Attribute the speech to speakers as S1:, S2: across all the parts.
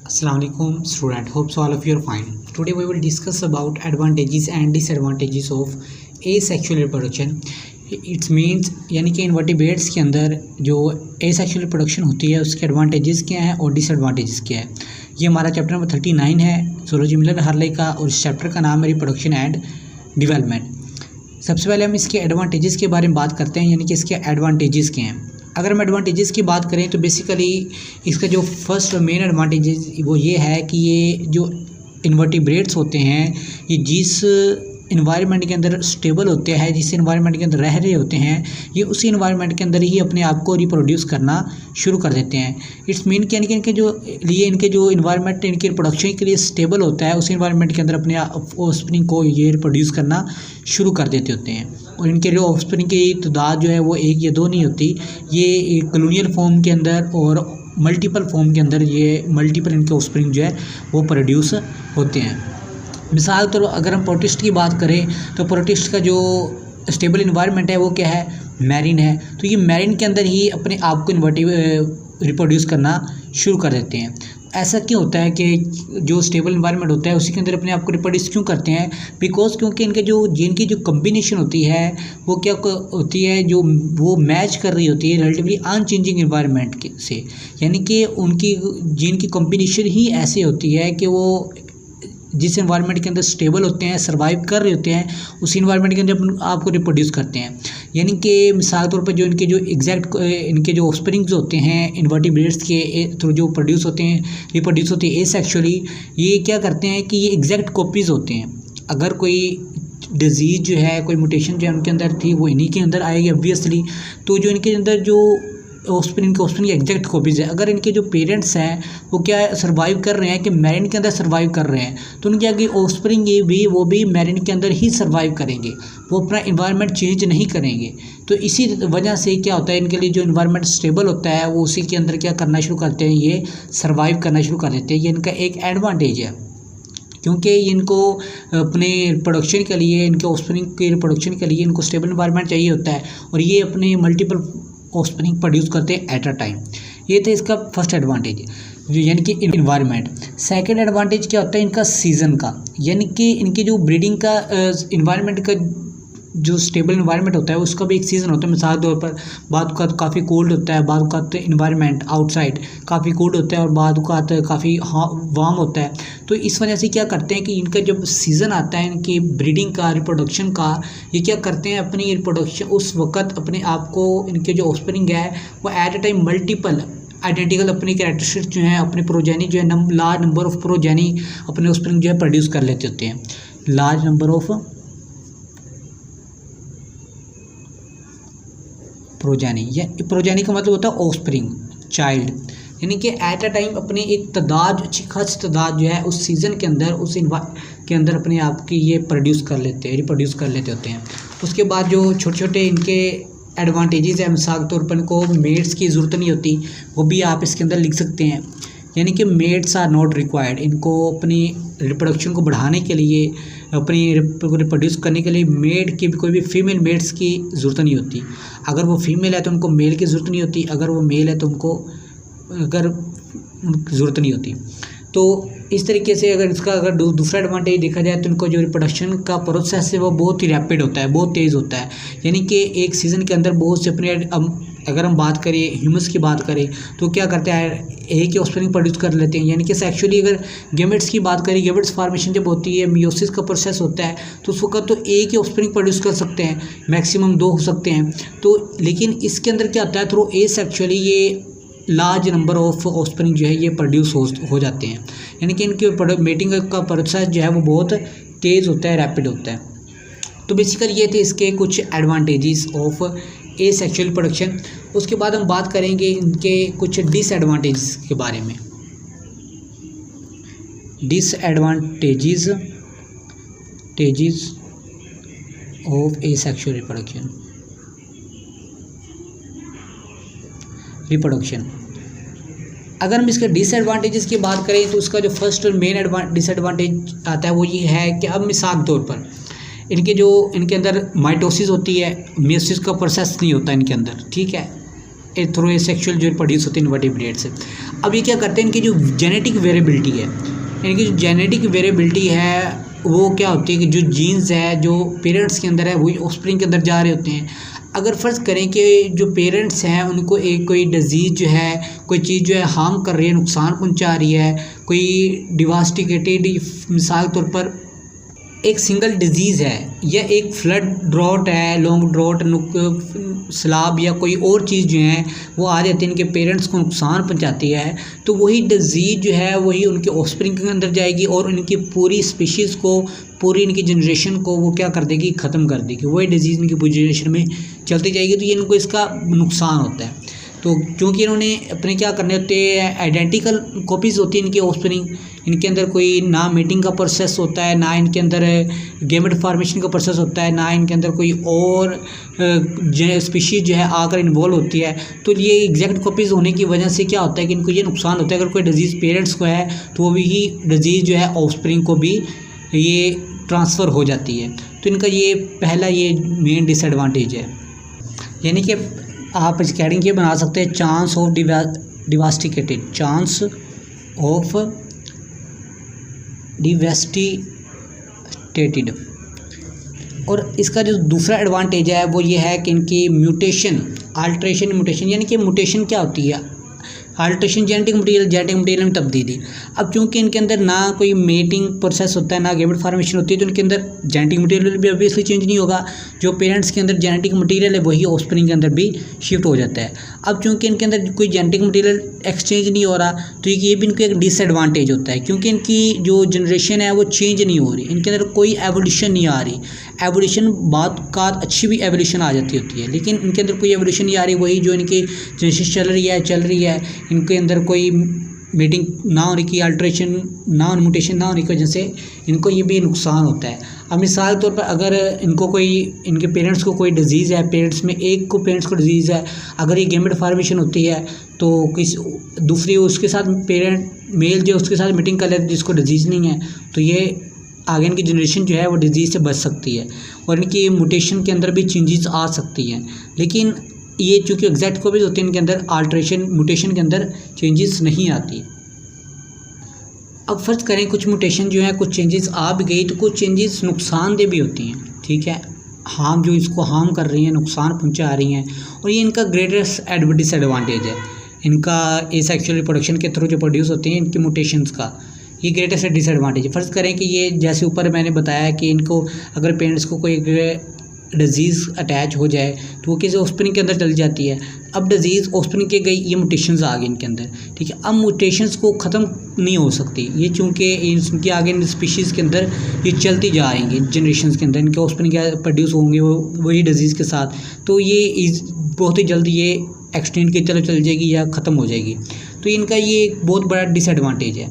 S1: Assalamualaikum student, hopes all of you are fine. Today we will discuss about advantages and disadvantages of asexual reproduction. It means यानी कि invertebrates के अंदर जो asexual reproduction होती है उसके एडवांटेजेस क्या हैं और डिसएडवांटेजेस क्या है। ये हमारा चैप्टर नंबर 39 है ज़ूलॉजी मिलर हार्ले का और इस चैप्टर का नाम है रिप्रोडक्शन एंड डेवलपमेंट। सबसे पहले हम इसके एडवांटेजेस के बारे में बात करते हैं, यानी कि इसके एडवांटेजेस क्या हैं। अगर हम एडवांटेजेस की बात करें तो बेसिकली इसका जो फर्स्ट और मेन एडवांटेजेस वो ये है कि ये जो इन्वर्टिब्रेट्स होते हैं ये जिस इन्वायरमेंट के अंदर स्टेबल होते हैं, जिस इन्वायरमेंट के अंदर रह रहे होते हैं, ये उसी इन्वायरमेंट के अंदर ही अपने आप को रिप्रोड्यूस करना शुरू कर देते हैं। इट्स मीन कि इनके जो इन्वायरमेंट इनके रिप्रोडक्शन के लिए स्टेबल होता है, उस इन्वायरमेंट के अंदर अपने ऑफस्प्रिंग को ये रिप्रोड्यूस करना शुरू कर देते होते हैं। और इनके जो ऑफस्प्रिंग की तादाद जो है वो एक या दो नहीं होती, ये कॉलोनियल फॉर्म के अंदर और मल्टीपल फॉर्म के अंदर ये मल्टीपल इनके ऑफस्प्रिंग जो है वो प्रोड्यूस होते हैं। मिसाल तो अगर हम प्रोटिस्ट की बात करें तो प्रोटिस्ट का जो स्टेबल इन्वायरमेंट है वो क्या है, मैरिन है। तो ये मैरिन के अंदर ही अपने आप को रिप्रोड्यूस करना शुरू कर देते हैं। ऐसा क्यों होता है कि जो स्टेबल इन्वायरमेंट होता है उसी के अंदर अपने आप को रिप्रोड्यूस क्यों करते हैं? क्योंकि इनके जो जीन की जो कम्बिनेशन होती है वो क्या होती है, जो वो मैच कर रही होती है रिलेटिवली अनचेंजिंग इन्वायरमेंट से। यानी कि उनकी जीन की कम्बिनेशन ही ऐसी होती है कि वो जिस इन्वायरमेंट के अंदर स्टेबल होते हैं, सर्वाइव कर रहे होते हैं, उसी इन्वायरमेंट के अंदर आपको रिप्रोड्यूस करते हैं। यानी कि मिसाल तौर पर जो इनके जो इनके जो ऑफस्प्रिंग्स होते हैं इन्वर्टिब्रेट्स के थ्रू जो रिप्रोड्यूस होते हैं एसेक्सुअली, ये क्या करते हैं कि ये एग्जैक्ट कॉपीज़ होते हैं। अगर कोई डिजीज़ जो है, कोई म्यूटेशन जो है उनके अंदर थी वो इन्हीं के अंदर आएगी ऑब्वियसली। तो जो इनके अंदर जो ऑफस्प्रिंग एग्जैक्ट कॉपीज़ है, अगर इनके जो पेरेंट्स हैं वो क्या सर्वाइव कर रहे हैं कि मैरिन के अंदर सर्वाइव कर रहे हैं, तो उनके आगे ऑफस्प्रिंग वो भी मैरिन के अंदर ही सर्वाइव करेंगे, वो अपना इन्वायरमेंट चेंज नहीं करेंगे। तो इसी वजह से क्या होता है, इनके लिए जो इन्वायरमेंट स्टेबल होता है वो उसी के अंदर क्या करना शुरू करते हैं, ये सर्वाइव करना शुरू कर देते हैं। ये इनका एक एडवांटेज है, क्योंकि इनको अपने प्रोडक्शन के लिए, इनके ऑफस्प्रिंग के प्रोडक्शन के लिए इनको स्टेबल इन्वायरमेंट चाहिए होता है और ये अपने मल्टीपल ऑफस्प्रिंग प्रोड्यूस करते हैं एट अ टाइम। ये था इसका फर्स्ट एडवांटेज, यानी कि इन्वायरमेंट। सेकंड एडवांटेज क्या होता है इनका सीज़न का, यानी कि इनकी जो ब्रीडिंग का इन्वायरमेंट का जो स्टेबल इन्वायरमेंट होता है उसका भी एक सीज़न होता है। मिसाल तौर पर बाद का काफ़ी कोल्ड होता है, बाद का इन्वायरमेंट आउटसाइड काफ़ी कोल्ड होता है और बाद का काफ़ी वार्म होता है। तो इस वजह से क्या करते हैं कि इनका जब सीज़न आता है इनकी ब्रीडिंग का, रिप्रोडक्शन का, ये क्या करते हैं अपनी रिप्रोडक्शन उस वक्त अपने आप को, इनके जो ऑफस्प्रिंग है वो at a time multiple identical अपनी कैरेक्टरिस्टिक जो है, अपने प्रोजेनी जो है लार्ज नंबर ऑफ प्रोजेनी अपने ऑफस्प्रिंग जो है प्रोड्यूस कर लेते होते हैं। लार्ज नंबर ऑफ प्रोजेनी, या प्रोजेनी का मतलब होता है ऑफस्प्रिंग, चाइल्ड, यानी कि एट अ टाइम अपनी एक तादाद, अच्छी खासी तादाद जो है उस सीज़न के अंदर, उस के अंदर अपने आप की ये रिप्रोड्यूस कर लेते होते हैं। उसके बाद जो छोटे छोटे इनके एडवांटेजेस हैं, मिसाल तौर पर इनको मेड्स की ज़रूरत नहीं होती, वो भी आप इसके अंदर लिख सकते हैं। यानी कि मेड्स आर नॉट रिक्वायर्ड, इनको अपनी रिप्रोडक्शन को बढ़ाने के लिए, अपनी रिप्रोड्यूस करने के लिए मेड की कोई भी फीमेल मेड्स की ज़रूरत नहीं होती। अगर वो फीमेल है तो उनको मेल की ज़रूरत नहीं होती, अगर वो मेल है तो उनको ज़रूरत नहीं होती। तो इस तरीके से अगर दूसरा एडवांटेज देखा जाए तो इनको जो रिप्रोडक्शन का प्रोसेस है वो बहुत ही रैपिड होता है, बहुत तेज़ होता है। यानी कि एक सीज़न के अंदर बहुत से अपने, अगर हम बात करें ह्यूमंस की बात करें तो क्या करते हैं, एक ही ऑफस्प्रिंग प्रोड्यूस कर लेते हैं। यानी कि सेक्सुअली अगर गैमेट्स की बात करें, गैमेट्स फॉर्मेशन जब होती है, मियोसिस का प्रोसेस होता है, तो उस वक्त तो एक ही ऑफस्प्रिंग प्रोड्यूस कर सकते हैं, मैक्सिमम 2 हो सकते हैं। तो लेकिन इसके अंदर क्या होता है, थ्रू एसेक्सुअली ये लार्ज नंबर ऑफ ऑफस्प्रिंग जो है ये प्रोड्यूस हो जाते हैं। यानी कि इनके मेटिंग का प्रोसेस जो है वो बहुत तेज़ होता है, रैपिड होता है। तो बेसिकली ये थे इसके कुछ एडवांटेजेस ऑफ एसेक्सुअल प्रोडक्शन। उसके बाद हम बात करेंगे इनके कुछ डिसएडवांटेजेस के बारे में। Disadvantages of asexual reproduction. अगर हम इसके डिसएडवांटेजेस की बात करें तो उसका जो फर्स्ट और मेन डिसएडवांटेज आता है वो ये है कि अब मिसाल तौर पर इनके अंदर माइटोसिस होती है, मियोसिस का प्रोसेस नहीं होता इनके अंदर, ठीक है। थ्रू एसेक्सुअल जो प्रोड्यूस होते हैं इनवर्टिब्रेट्स। अब ये क्या करते हैं, इनकी जो जेनेटिक वेरिएबिलिटी है, इनकी जो जेनेटिक वेरिएबिलिटी है वो क्या होती है कि जो जीन्स है जो पेरेंट्स के अंदर है वही ऑफस्प्रिंग के अंदर जा रहे होते हैं। अगर फ़र्ज़ करें कि जो पेरेंट्स हैं उनको एक कोई डिज़ीज़ जो है, कोई चीज़ जो है हार्म कर रही है, नुकसान पहुंचा रही है, कोई डिवास्टिकेटेड, मिसाल के तौर पर एक सिंगल डिज़ीज़ है या एक फ्लड ड्रॉट है, लॉन्ग ड्रॉट, सैलाब या कोई और चीज़ जो है वो आ जाती है, इनके पेरेंट्स को नुकसान पहुंचाती है, तो वही डिज़ीज़ जो है वही उनके ऑफस्प्रिंग के अंदर जाएगी और इनकी पूरी स्पीशीज़ को, पूरी इनकी जनरेशन को वो क्या कर देगी, ख़त्म कर देगी। वही डिज़ीज़ इनकी पूरी जनरेशन में चलती जाएगी, तो ये इनको इसका नुकसान होता है। तो क्योंकि इन्होंने अपने क्या करने होते हैं, आइडेंटिकल कॉपीज़ होती है इनकी ऑफस्प्रिंग, इनके अंदर कोई ना मीटिंग का प्रोसेस होता है, ना इनके अंदर गेमेट फॉर्मेशन का प्रोसेस होता है, ना इनके अंदर कोई और स्पीशीज़ जो है आकर इन्वॉल्व होती है। तो ये एग्जैक्ट कॉपीज़ होने की वजह से क्या होता है कि इनको ये नुकसान होता है। अगर कोई डिज़ीज़ पेरेंट्स को है तो वो भी ही डिज़ीज़ जो है ऑफस्प्रिंग को भी ये ट्रांसफ़र हो जाती है। तो इनका ये पहला ये मेन डिसएडवांटेज है। यानी कि आप इसके हेडिंग ये बना सकते हैं, चांस ऑफ डिवास्टिकेटेड, चांस ऑफ डिवास्टिकेटेड। और इसका जो दूसरा एडवांटेज है वो ये है कि इनकी म्यूटेशन, अल्ट्रेशन, म्यूटेशन, यानी कि म्यूटेशन क्या होती है, अल्ट्रेशन जेनेटिक मटीरियल में तब्दीली। अब चूंकि इनके अंदर ना कोई मेटिंग प्रोसेस होता है, ना गेमेट फॉर्मेशन होती है, तो इनके अंदर जेनेटिक मटीरियल भी ऑब्वियसली चेंज नहीं होगा। जो पेरेंट्स के अंदर जेनेटिक मटीरियल है वही ऑफस्प्रिंग के अंदर भी शिफ्ट हो जाता है। अब चूंकि इनके अंदर कोई जेनेटिक मटीरियल एक्सचेंज नहीं हो रहा, तो ये भी इनको एक डिसएडवांटेज होता है, क्योंकि इनकी जो जनरेशन है वो चेंज नहीं हो रही, इनके अंदर कोई एवोल्यूशन नहीं आ रही। एवोल्यूशन बाद का अच्छी भी एवोल्यूशन आ जाती होती है, लेकिन इनके अंदर कोई एवोल्यूशन नहीं आ रही। वही जो इनकी जनरेशन चल रही है, इनके अंदर कोई मीटिंग ना होने की, अल्ट्रेशन ना होने, म्यूटेशन ना होने की वजह से इनको ये भी नुकसान होता है। अब मिसाल के तौर पर अगर इनको कोई, इनके पेरेंट्स को कोई डिज़ीज़ है, पेरेंट्स में एक को पेरेंट्स को डिज़ीज़ है, अगर ये गेमेट फॉर्मेशन होती है तो किसी दूसरी उसके साथ पेरेंट मेल जो उसके साथ मीटिंग कर लेते जिसको डिज़ीज़ नहीं है, तो ये आगे इनकी जनरेशन जो है वो डिज़ीज़ से बच सकती है और इनकी म्यूटेशन के अंदर भी चेंजेस आ सकती हैं। लेकिन ये चूँकि एग्जैक्ट कॉपीज होती है, इनके अंदर अल्ट्रेशन, म्यूटेशन के अंदर चेंजेस नहीं आती। अब फ़र्ज़ करें कुछ म्यूटेशन जो है, कुछ चेंजेस आ भी गई, तो कुछ चेंजेस नुकसानदेह भी होती हैं, ठीक है, हार्म जो इसको हार्म कर रही हैं, नुकसान पहुंचा रही हैं, और ये इनका ग्रेटेस्ट डिसएडवांटेज है। इनका एसेक्सुअल रिप्रोडक्शन के थ्रू जो प्रोड्यूस होते हैं इनकी म्यूटेशंस का ये ग्रेटेस्ट डिसएडवांटेज है। फ़र्ज़ करें कि ये जैसे ऊपर मैंने बताया कि इनको अगर पेरेंट्स को कोई डिज़ीज़ अटैच हो जाए तो वो किसी ऑफस्प्रिंग के अंदर चली जाती है। अब डिज़ीज़ ऑफस्प्रिंग के गई, ये म्यूटेशंस आ गई इनके अंदर, ठीक है। अब म्यूटेशंस को ख़त्म नहीं हो सकती ये, चूँकि इनके आगे स्पीशीज़ के अंदर ये चलती जाएंगी, जनरेशन्स के अंदर इनके ऑफस्प्रिंग प्रोड्यूस होंगे वही डिज़ीज़ के साथ, तो ये बहुत ही जल्दी ये एक्सटेंड की तरफ चल जाएगी या ख़त्म हो जाएगी। तो इनका ये एक बहुत बड़ा डिसएडवांटेज है।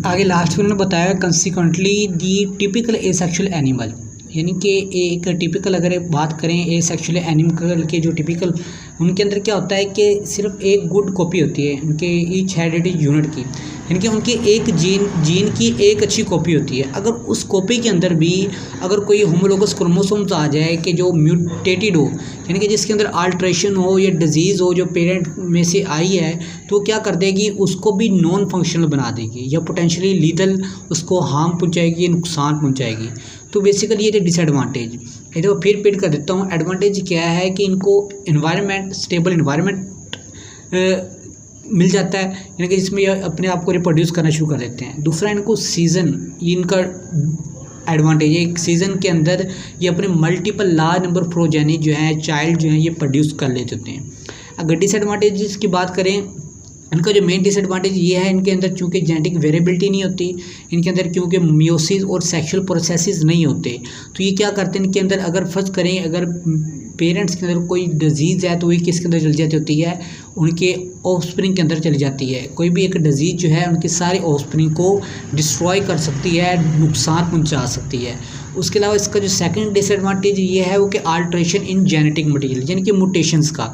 S1: आगे लास्ट में उन्होंने बताया कंसिक्वेंटली दी टिपिकल एसेक्सुअल एनिमल, यानी कि एक टिपिकल अगर बात करें एसेक्सुअल एनिमल के जो टिपिकल, उनके अंदर क्या होता है कि सिर्फ एक गुड कॉपी होती है उनके ईच हेरिडिटी यूनिट की, यानी कि उनकी एक जीन की एक अच्छी कॉपी होती है। अगर उस कॉपी के अंदर भी अगर कोई होमोलोगस क्रोमोसोम्स आ जाए कि जो म्यूटेटेड हो, यानी कि जिसके अंदर अल्ट्रेशन हो या डिजीज़ हो जो पेरेंट में से आई है, तो क्या कर देगी, उसको भी नॉन फंक्शनल बना देगी या पोटेंशियली लीदल उसको हार्म पहुंचाएगी, नुकसान पहुंचाएगी। तो बेसिकली ये डिसएडवांटेज, ये तो फिर रिपीट कर देता हूँ। एडवांटेज क्या है कि इनको एनवायरनमेंट, स्टेबल एनवायरनमेंट मिल जाता है, यानी कि जिसमें ये अपने आप को रिप्रोड्यूस करना शुरू कर देते हैं। दूसरा इनको सीज़न, ये इनका एडवांटेज है, एक सीज़न के अंदर ये अपने मल्टीपल लार्ज नंबर प्रोजेनी जो है, चाइल्ड जो है, ये प्रोड्यूस कर लेते होते हैं। अगर डिसएडवांटेज की बात करें, इनका जो मेन डिसएडवांटेज ये है, इनके अंदर चूँकि जेनेटिक वेरिएबिलिटी नहीं होती, इनके अंदर क्योंकि मियोसिस और सेक्सुअल प्रोसेसेस नहीं होते, तो ये क्या करते हैं, इनके अंदर अगर फ़र्ज़ करें अगर पेरेंट्स के अंदर कोई डिज़ीज़ है तो ये किसके अंदर चली जाती होती है, उनके ऑफस्प्रिंग के अंदर चली जाती है। कोई भी एक डिज़ीज़ जो है उनके सारे ऑफस्प्रिंग को डिस्ट्रॉय कर सकती है, नुकसान पहुंचा सकती है। उसके अलावा इसका जो सेकंड डिसएडवांटेज ये है वो कि अल्ट्रेशन इन जेनेटिक मटीरियल, यानी कि म्यूटेशंस का।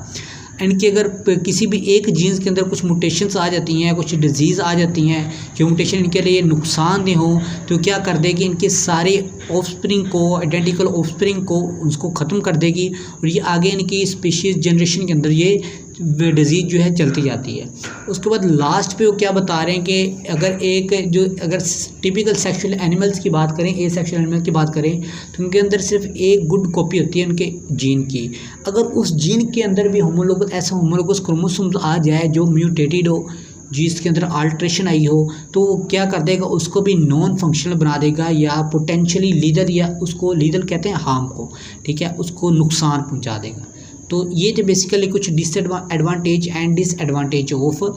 S1: इनके अगर किसी भी एक जीन्स के अंदर कुछ म्यूटेशंस आ जाती हैं, कुछ डिजीज़ आ जाती हैं जो म्यूटेशन इनके लिए नुकसानदेह हो, तो क्या कर देगी इनके सारे ऑफस्प्रिंग को, आइडेंटिकल ऑफस्प्रिंग को उसको ख़त्म कर देगी और ये आगे इनकी स्पीशीज़ जनरेशन के अंदर ये डिज़ीज़ जो है चलती जाती है। उसके बाद लास्ट पे वो क्या बता रहे हैं कि अगर टिपिकल सेक्सुअल एनिमल्स की बात करें, ए सेक्सुअल एनिमल की बात करें, तो उनके अंदर सिर्फ एक गुड कॉपी होती है उनके जीन की। अगर उस जीन के अंदर भी होमोलोगस क्रोमोसोम्स आ जाए जो म्यूटेटेड हो, जिसके अंदर अल्ट्रेशन आई हो, तो वो क्या कर देगा, उसको भी नॉन फंक्शनल बना देगा या पोटेंशियली लीदर, या उसको लीदर कहते हैं हार्म को, ठीक है, उसको नुकसान पहुंचा देगा। तो ये जो बेसिकली कुछ disadvantage and disadvantage of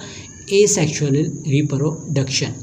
S1: asexual reproduction.